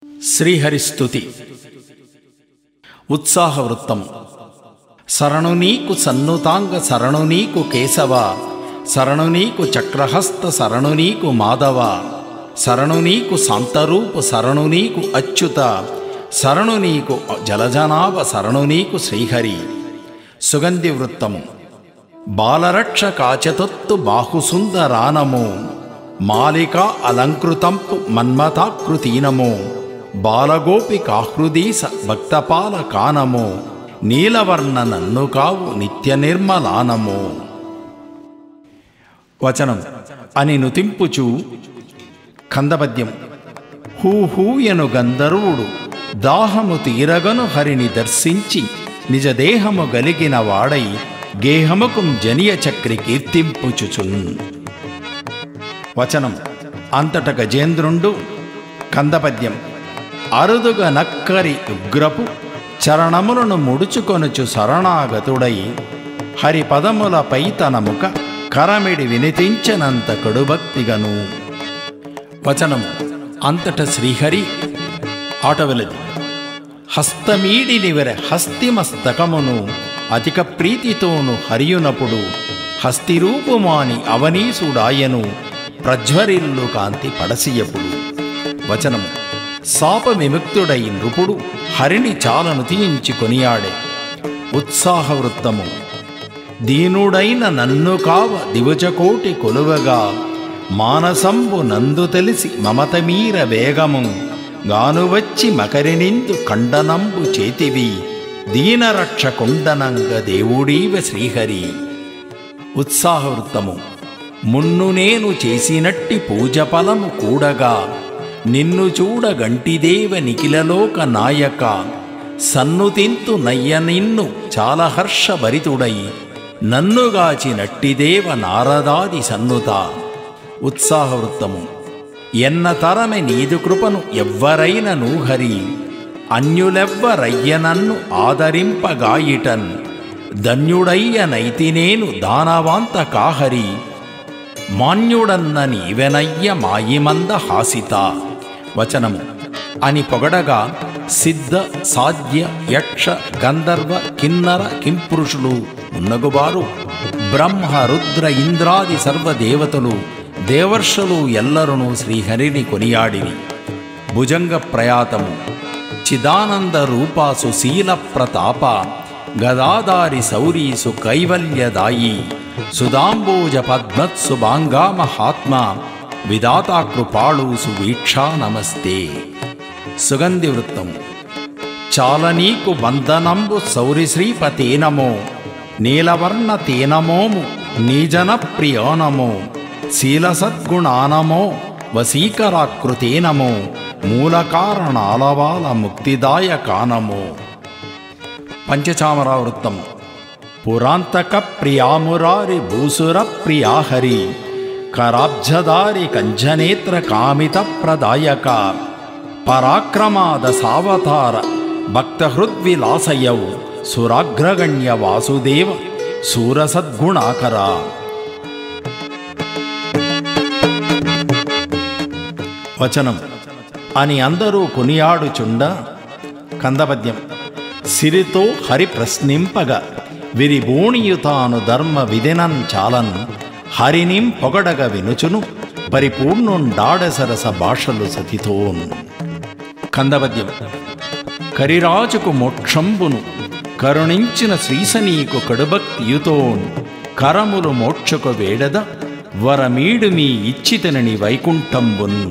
శ్రీహరిస్తుతి ఉత్సాహ వృత్తం. శరణు నీకు సన్నుతాంగ శరణు నీకు కేశవ, శరణు నీకు చక్రహస్త శరణు నీకు మాధవ, శరణు నీకు శాంతరూపు శరణు నీకు అచ్యుత, శరణు నీకు జలజనాభ శరణు నీకు శ్రీహరి. సుగంధి వృత్తము. బాలరక్ష కాచతొత్తు బాహుసుందరానము, మాలికా అలంకృతంపు మన్మథాకృతీనము, బాలగోపికాహృదీస భక్తపాల కానము, నీలవర్ణ నన్ను కావు నిత్య నిర్మలానము. వచనం అని నుతింపుచు కందపద్యం. హూహూయను గంధర్వుడు దాహము తీరగను హరిని దర్శించి నిజదేహము గలిగిన వాడై గేహముకుం జనియ చక్రి కీర్తింపుచుచున్. వచనం అంతట గజేంద్రుండు. కందపద్యం. అరుదుగ నక్కరి ఉగ్రపు చరణములను ముడుచుకొనుచు శరణాగతుడై హరిపదములపై తన ముఖ కరమిడి వినితించనంత కడుభక్తిగను. వచనం అంతట శ్రీహరి ఆటవెలది. హస్తమీడి నివెర హస్తిమస్తకమును అధిక ప్రీతితోను హరియునప్పుడు హస్తిరూపుమాని అవనీసుడాయను ప్రజ్వరిల్లు కాంతి పడసియపుడు. వచనము శాప విముక్తుడై నృపుడు హరిని చాలను తీయించి కొనియాడే. ఉత్సాహ వృత్తము. దీనుడైన నన్ను కావ దివజకోటి కొలువగా, మానసంబు నందు తెలిసి మమతమీర వేగము, గానువచ్చి మకరినిందు ఖండనంబు చేతివి, దీనరక్ష కొండనంగ దేవుడీవ శ్రీహరి. ఉత్సాహ వృత్తము. మున్ను నేను చేసినట్టి పూజ ఫలము కూడగా, నిన్ను చూడ గంటిదేవ నిఖిలలోక నాయక, సన్నుతింతు నయ్య నిన్ను చాలా హర్షభరితుడై, నన్నుగాచి నట్టిదేవ నారదాది సన్నుత. ఉత్సాహ వృత్తము. ఎన్న తరమె నీదు కృపను ఎవ్వరైన నూహరి, అన్యులెవ్వరయ్య నన్ను ఆదరింపగాయిటన్, ధన్యుడయ్య నైతినేను దానవాంత కాహరి, మాన్యుడన్న నీవెనయ్య మాయిమంద హాసిత. వచనము అని పొగడగా సిద్ధ సాధ్య యక్ష గంధర్వ కిన్నర కింపురుషులు ఉన్నగుబారు బ్రహ్మ రుద్ర ఇంద్రాది సర్వదేవతలు దేవర్షులు ఎల్లరును శ్రీహరిని కొనియాడిని. భుజంగ ప్రయాతము. చిదానంద రూపాసు శీల ప్రతాప, గదాదారి సౌరీసు కైవల్యదాయి, సుదాంబోజ పద్మత్సు బాంగా మహాత్మ, విదాతా కృపాళూసు వీక్షా నమస్తే. సుగంధి వృత్తము. చాలనీకు వందనంబు సౌరిశ్రీపతేనమో, నీలవర్ణ తేనమోము నీజన ప్రియోనమో, శీలసద్గుణానమో వశీకరాకృతేనమో, మూలకారణాలవాల ముక్తిదాయకానమో. పంచచామరావృత్తము. పురాంతక ప్రియామురారి భూసుర ప్రియాహరి, కరాబ్జదారి కంజనేత్ర కామిత ప్రదాయక, పరాక్రమాద సావతార భక్తహృద్విలాసయౌ, సురాగ్రగణ్య వాసుదేవ సూరసద్గుణాకర. వచనం అని అందరూ కొనియాడుచుండ కందపద్యం. సిరితో హరి ప్రశ్నింపగా విరిబోణియుతాను ధర్మ విధినం చాలన్, హరినిం పొగడగ వినుచును పరిపూర్ణుండాడసరస భాషలు సతితోన్. కందపద్యం. కరిరాజుకు మోక్షంబును కరుణించిన శ్రీశనీకు కడుభక్తియుతోన్, కరములు మోక్షకు వేడద వరమీడు మీ ఇచ్చితనని వైకుంఠంబున్.